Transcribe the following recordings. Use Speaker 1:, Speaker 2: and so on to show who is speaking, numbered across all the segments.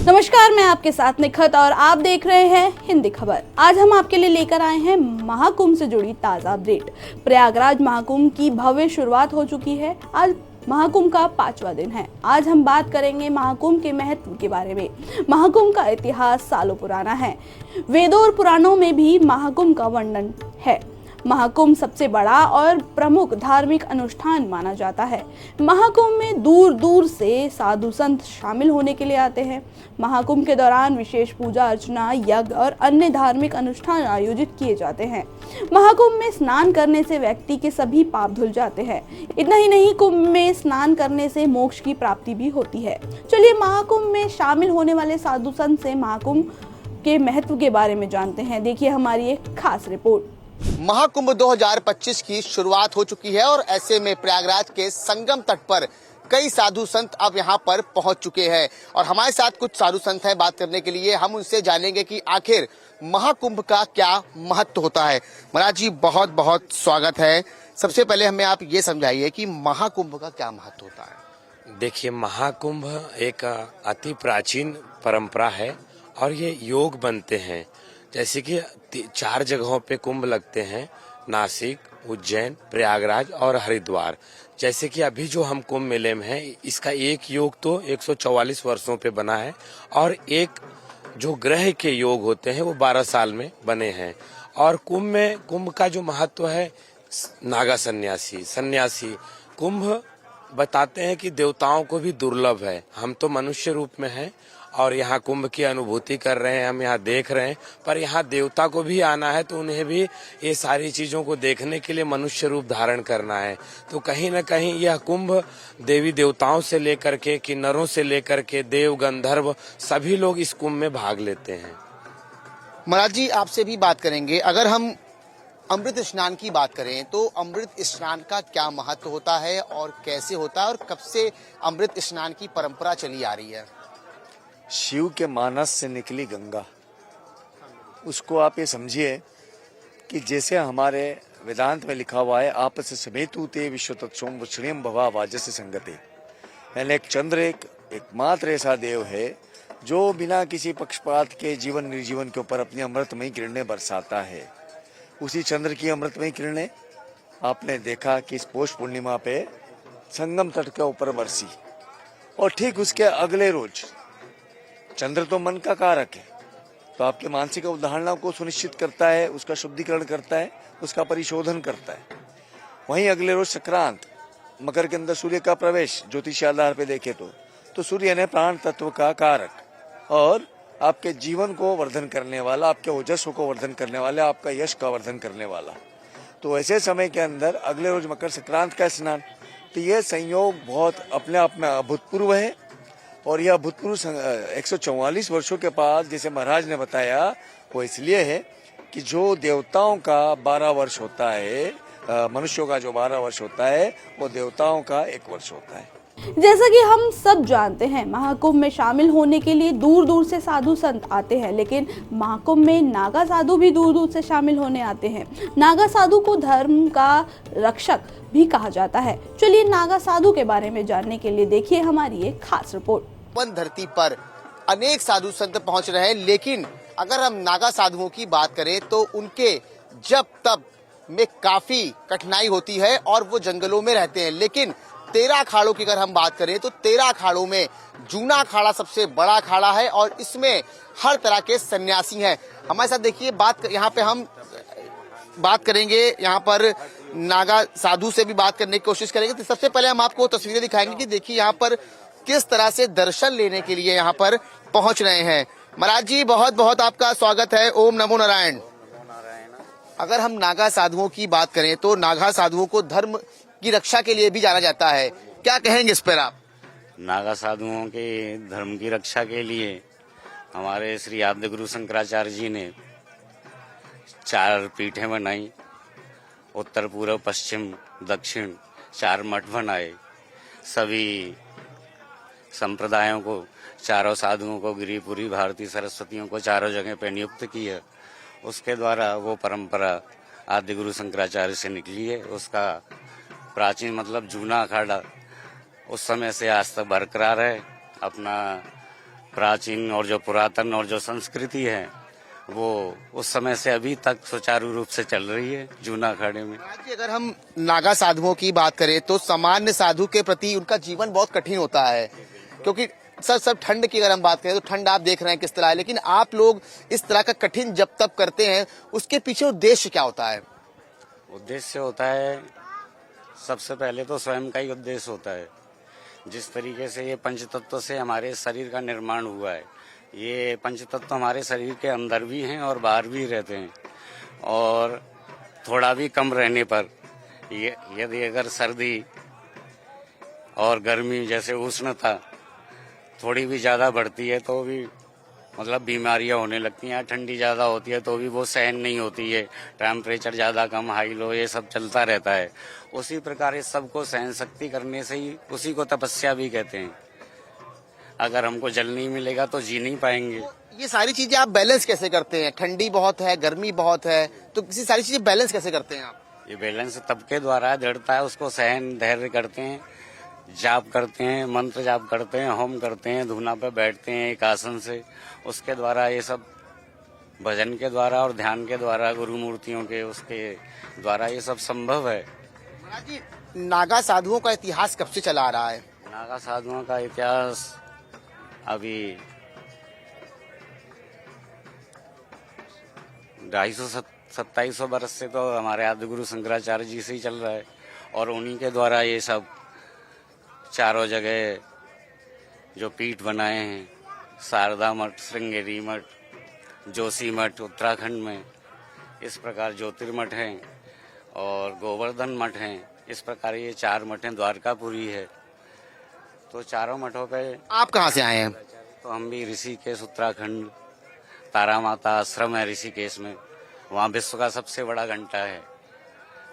Speaker 1: नमस्कार, मैं आपके साथ निखत और आप देख रहे हैं हिंदी खबर। आज हम आपके लिए लेकर आए हैं महाकुंभ से जुड़ी ताजा अपडेट। प्रयागराज महाकुंभ की भव्य शुरुआत हो चुकी है। आज महाकुंभ का 5वां दिन है। आज हम बात करेंगे महाकुंभ के महत्व के बारे में। महाकुंभ का इतिहास सालों पुराना है। वेदों और पुराणों में भी महाकुंभ का वर्णन है। महाकुंभ सबसे बड़ा और प्रमुख धार्मिक अनुष्ठान माना जाता है। महाकुंभ में दूर दूर से साधु संत शामिल होने के लिए आते हैं। महाकुंभ के दौरान विशेष पूजा अर्चना, यज्ञ और अन्य धार्मिक अनुष्ठान आयोजित किए जाते हैं। महाकुंभ में स्नान करने से व्यक्ति के सभी पाप धुल जाते हैं। इतना ही नहीं, कुंभ में स्नान करने से मोक्ष की प्राप्ति भी होती है। चलिए महाकुंभ में शामिल होने वाले साधु संत से महाकुंभ के महत्व के बारे में जानते हैं। देखिए हमारी एक खास रिपोर्ट।
Speaker 2: महाकुंभ 2025 की शुरुआत हो चुकी है और ऐसे में प्रयागराज के संगम तट पर कई साधु संत अब यहाँ पर पहुंच चुके हैं और हमारे साथ कुछ साधु संत हैं बात करने के लिए। हम उनसे जानेंगे कि आखिर महाकुंभ का क्या महत्व होता है। महाराज जी, बहुत बहुत स्वागत है। सबसे पहले हमें आप ये समझाइए कि महाकुंभ का क्या महत्व होता है।
Speaker 3: देखिए, महाकुंभ एक अति प्राचीन परंपरा है और ये योग बनते हैं। जैसे कि 4 जगहों पे कुंभ लगते हैं, नासिक, उज्जैन, प्रयागराज और हरिद्वार। जैसे कि अभी जो हम कुंभ मेले में हैं, इसका एक योग तो 144 वर्षों पे बना है और एक जो ग्रह के योग होते हैं वो 12 साल में बने हैं। और कुंभ का जो महत्व है, नागा सन्यासी कुंभ बताते हैं कि देवताओं को भी दुर्लभ है। हम तो मनुष्य रूप में हैं और यहाँ कुंभ की अनुभूति कर रहे हैं, हम यहाँ देख रहे हैं, पर यहाँ देवता को भी आना है तो उन्हें भी ये सारी चीजों को देखने के लिए मनुष्य रूप धारण करना है। तो कहीं न कहीं यह कुंभ देवी देवताओं से लेकर के, किन्नरों से लेकर के देव गंधर्व सभी लोग इस कुंभ में भाग लेते हैं।
Speaker 2: महाराज जी, आपसे भी बात करेंगे। अगर हम अमृत स्नान की बात करें तो अमृत स्नान का क्या महत्व होता है और कैसे होता है और कब से अमृत स्नान की परंपरा चली आ रही है।
Speaker 4: शिव के मानस से निकली गंगा, उसको आप ये समझिए कि जैसे हमारे वेदांत में लिखा हुआ है, आपस समेतु ते विश्व तत्सोम वक्षणीयम भवा वाजस्य संगते। यानी एक चंद्र एकमात्र ऐसा देव है जो बिना किसी पक्षपात के जीवन निर्जीवन के ऊपर अपनी अमृतमयी किरणें बरसाता है। उसी चंद्र की अमृतमयी किरणें आपने देखा कि इस पौष पूर्णिमा पे संगम तट के ऊपर बरसी और ठीक उसके अगले रोज, चंद्र तो मन का कारक है, तो आपके मानसिक अवधारणा को सुनिश्चित करता है, उसका शुद्धिकरण करता है, उसका परिशोधन करता है। वहीं अगले रोज संक्रांत, मकर के अंदर सूर्य का प्रवेश, ज्योतिषीय आधार पे देखे तो सूर्य ने प्राण तत्व का कारक और आपके जीवन को वर्धन करने वाला, आपके ओजस्व को वर्धन करने वाला, आपका यश का वर्धन करने वाला। तो ऐसे समय के अंदर अगले रोज मकर संक्रांत का स्नान, तो यह संयोग बहुत अपने आप में अभूतपूर्व है। और यह अभूतपूर्व 144 वर्षों के बाद, जैसे महाराज ने बताया, वो इसलिए है कि जो देवताओं का 12 वर्ष होता है, मनुष्यों का जो 12 वर्ष होता है, वो देवताओं का 1 वर्ष होता है।
Speaker 1: जैसा कि हम सब जानते हैं, महाकुंभ में शामिल होने के लिए दूर दूर से साधु संत आते हैं, लेकिन महाकुंभ में नागा साधु भी दूर दूर से शामिल होने आते हैं। नागा साधु को धर्म का रक्षक भी कहा जाता है। चलिए नागा साधु के बारे में जानने के लिए देखिए हमारी एक खास रिपोर्ट।
Speaker 2: धरती पर अनेक साधु संत पहुंच रहे हैं, लेकिन अगर हम नागा साधुओं की बात करें तो उनके जब तब में काफी कठिनाई होती है और वो जंगलों में रहते हैं। लेकिन 13 अखाड़ों की अगर हम बात करें तो 13 अखाड़ों में जूना अखाड़ा सबसे बड़ा अखाड़ा है और इसमें हर तरह के सन्यासी हैं। हमारे साथ देखिए, यहाँ पे हम बात करेंगे, यहाँ पर नागा साधु से भी बात करने की कोशिश करेंगे। तो सबसे पहले हम आपको तस्वीरें दिखाएंगे कि देखिए यहाँ पर किस तरह से दर्शन लेने के लिए यहाँ पर पहुंच रहे हैं। महाराज जी, बहुत बहुत आपका स्वागत है। ओम नमो नारायण। अगर हम नागा साधुओं की बात करें तो नागा साधुओं को धर्म की रक्षा के लिए भी जाना जाता है, क्या कहेंगे इस पर आप।
Speaker 5: नागा साधुओं के धर्म की रक्षा के लिए हमारे श्री आद्य गुरु शंकराचार्य जी ने 4 पीठें बनाई, उत्तर पूर्व पश्चिम दक्षिण 4 मठ बनाए। सभी संप्रदायों को, चारों साधुओं को, गिरिपुरी, भारती, सरस्वतियों को चारों जगह पे नियुक्त किया। उसके द्वारा वो परंपरा आदि गुरु शंकराचार्य से निकली है। उसका प्राचीन मतलब जूना अखाड़ा उस समय से आज तक बरकरार है। अपना प्राचीन और जो पुरातन और जो संस्कृति है वो उस समय से अभी तक सुचारू रूप से चल रही है जूना अखाड़े में।
Speaker 2: महाराज जी, अगर हम नागा साधुओं की बात करें तो सामान्य साधु के प्रति उनका जीवन बहुत कठिन होता है, क्योंकि सब ठंड की अगर हम बात करें तो ठंड आप देख रहे हैं किस तरह है, लेकिन आप लोग इस तरह का कठिन जब तप करते हैं उसके पीछे उद्देश्य क्या होता है?
Speaker 5: उद्देश्य होता है, सबसे पहले तो स्वयं का ही उद्देश्य होता है। जिस तरीके से ये पंचतत्व से हमारे शरीर का निर्माण हुआ है, ये पंचतत्व हमारे शरीर के अंदर भी हैं और बाहर भी रहते हैं, और थोड़ा भी कम रहने पर यदि अगर सर्दी और गर्मी जैसे उष्णता थोड़ी भी ज्यादा बढ़ती है तो भी मतलब बीमारियां होने लगती हैं। ठंडी ज्यादा होती है तो भी वो सहन नहीं होती है, टेम्परेचर ज्यादा कम हाई लो ये सब चलता रहता है। उसी प्रकार इस सब को सहन शक्ति करने से ही उसी को तपस्या भी कहते हैं। अगर हमको जल नहीं मिलेगा तो जी नहीं पाएंगे।
Speaker 2: ये सारी चीजें आप बैलेंस कैसे करते हैं? ठंडी बहुत है, गर्मी बहुत है, तो किसी सारी चीजें बैलेंस कैसे करते हैं आप?
Speaker 5: ये बैलेंस तब के द्वारा दृढ़ता है, उसको सहन धैर्य करते हैं, जाप करते हैं, मंत्र जाप करते हैं, होम करते हैं, धूना पे बैठते हैं एक आसन से, उसके द्वारा ये सब भजन के द्वारा और ध्यान के द्वारा गुरु मूर्तियों के उसके द्वारा ये सब संभव है।
Speaker 2: महाराज जी, नागा साधुओं का इतिहास कब से चला आ रहा है?
Speaker 5: नागा साधुओं का इतिहास अभी 250-2700 वर्ष से तो हमारे आदि गुरु शंकराचार्य जी से ही चल रहा है, और उन्हीं के द्वारा ये सब चारों जगह जो पीठ बनाए हैं, शारदा मठ, श्रृंगेरी मठ, जोशी मठ उत्तराखंड में, इस प्रकार ज्योतिर्मठ हैं और गोवर्धन मठ हैं, इस प्रकार ये 4 मठ हैं, द्वारकापुरी है। तो चारों मठों पे
Speaker 2: आप कहाँ से आए हैं?
Speaker 5: तो हम भी ऋषिकेश उत्तराखंड, तारा माता आश्रम है ऋषिकेश में, वहाँ विश्व का सबसे बड़ा घंटा है।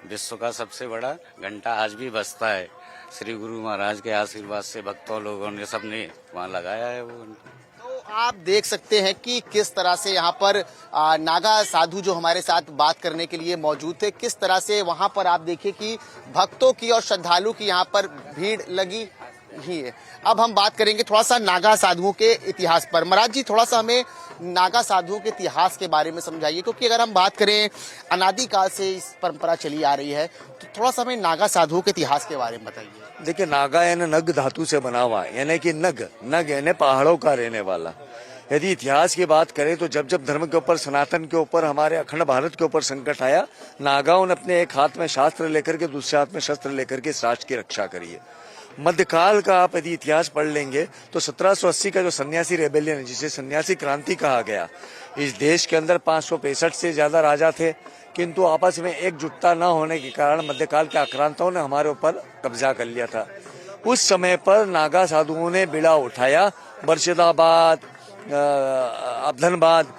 Speaker 5: विश्व का सबसे बड़ा घंटा आज भी बजता है। श्री गुरु महाराज के आशीर्वाद से भक्तों लोगों ने सबने वहाँ लगाया है वो।
Speaker 2: तो आप देख सकते हैं कि किस तरह से यहाँ पर नागा साधु जो हमारे साथ बात करने के लिए मौजूद थे, किस तरह से वहाँ पर आप देखिए कि भक्तों की और श्रद्धालु की यहाँ पर भीड़ लगी ही है। अब हम बात करेंगे थोड़ा सा नागा साधुओं के इतिहास पर। महाराज जी, थोड़ा सा हमें नागा साधुओं के इतिहास के बारे में समझाइए, क्योंकि अगर हम बात करें अनादिकाल से इस परंपरा चली आ रही है, तो थोड़ा सा हमें नागा साधुओं के इतिहास के बारे में बताइए।
Speaker 4: देखिए, नागा यानी नग धातु से बना हुआ है, यानी कि नग यानी पहाड़ों का रहने वाला। यदि इतिहास की बात करें तो जब जब धर्म के ऊपर, सनातन के ऊपर, हमारे अखंड भारत के ऊपर संकट आया, नागाओं ने अपने एक हाथ में शास्त्र लेकर के दूसरे हाथ में शस्त्र लेकर के इस राष्ट्र की रक्षा करी है। मध्यकाल का आप यदि इतिहास पढ़ लेंगे तो 1780 का जो सन्यासी रेबेलियन है, जिसे सन्यासी क्रांति कहा गया, इस देश के अंदर 565 से ज्यादा राजा थे, किंतु आपस में एकजुटता न होने के कारण मध्यकाल के आक्रांताओं ने हमारे ऊपर कब्जा कर लिया था। उस समय पर नागा साधुओं ने बीड़ा उठाया, मुर्शिदाबाद, अब्धनबाद,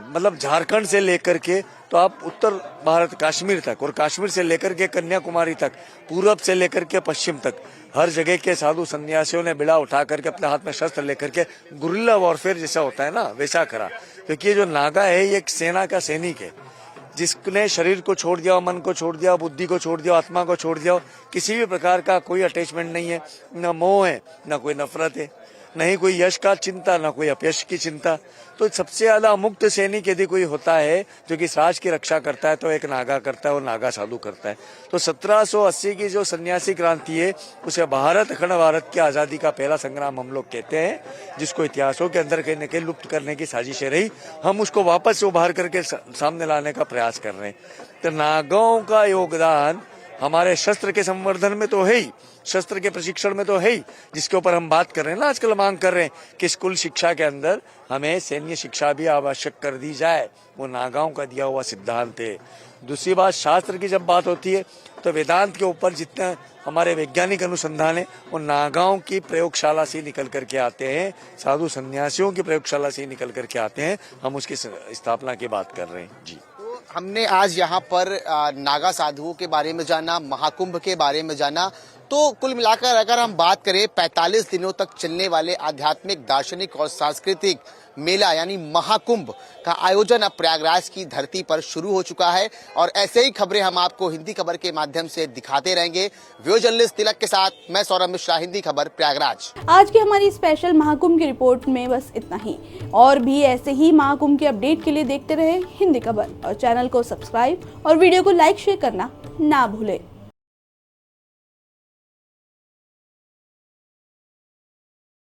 Speaker 4: मतलब झारखंड से लेकर के तो आप उत्तर भारत कश्मीर तक, और कश्मीर से लेकर के कन्याकुमारी तक, पूरब से लेकर के पश्चिम तक, हर जगह के साधु सन्यासियों ने बिड़ा उठा करके अपने हाथ में शस्त्र लेकर के गुरिल्ला वॉरफेयर जैसा होता है ना, वैसा करा। क्योंकि ये जो नागा है ये एक सेना का सैनिक है, जिसने शरीर को छोड़ दिया, मन को छोड़ दिया, बुद्धि को छोड़ दिया, आत्मा को छोड़ दिया, किसी भी प्रकार का कोई अटैचमेंट नहीं है, न मोह है, न कोई नफरत है, नहीं कोई यश का चिंता, न कोई अपयश की चिंता। तो सबसे ज्यादा मुक्त सैनिक यदि कोई होता है जो कि राष्ट्र की रक्षा करता है तो एक नागा करता है, वो नागा साधु करता है। तो 1780 की जो सन्यासी क्रांति है उसे भारत, अखंड भारत की आजादी का पहला संग्राम हम लोग कहते हैं, जिसको इतिहासों के अंदर कहीं न कहीं लुप्त करने की साजिशें रही। हम उसको वापस उभार करके सामने लाने का प्रयास कर रहे हैं। तो नागाओं का योगदान हमारे शस्त्र के संवर्धन में तो है ही, शस्त्र के प्रशिक्षण में तो है ही, जिसके ऊपर हम बात कर रहे हैं ना, आजकल मांग कर रहे हैं कि स्कूल शिक्षा के अंदर हमें सैन्य शिक्षा भी आवश्यक कर दी जाए। वो नागाओं का दिया हुआ सिद्धांत है। दूसरी बात, शास्त्र की जब बात होती है तो वेदांत के ऊपर जितने हमारे वैज्ञानिक अनुसंधान है वो नागाओं की प्रयोगशाला से निकल करके आते हैं, साधु सन्यासियों की प्रयोगशाला से निकल करके आते हैं। हम उसकी स्थापना की बात कर रहे हैं। जी,
Speaker 2: हमने आज यहाँ पर नागा साधुओं के बारे में जाना, महाकुंभ के बारे में जाना, तो कुल मिलाकर अगर हम बात करें 45 दिनों तक चलने वाले आध्यात्मिक, दार्शनिक और सांस्कृतिक मेला यानी महाकुंभ का आयोजन अब प्रयागराज की धरती पर शुरू हो चुका है और ऐसे ही खबरें हम आपको हिंदी खबर के माध्यम से दिखाते रहेंगे। वीडियो जर्नलिस्ट तिलक के साथ मैं सौरभ मिश्रा, हिंदी खबर, प्रयागराज।
Speaker 1: आज की हमारी स्पेशल महाकुंभ की रिपोर्ट में बस इतना ही। और भी ऐसे ही महाकुंभ के अपडेट के लिए देखते रहे हिंदी खबर और चैनल को सब्सक्राइब और वीडियो को लाइक शेयर करना ना भूले।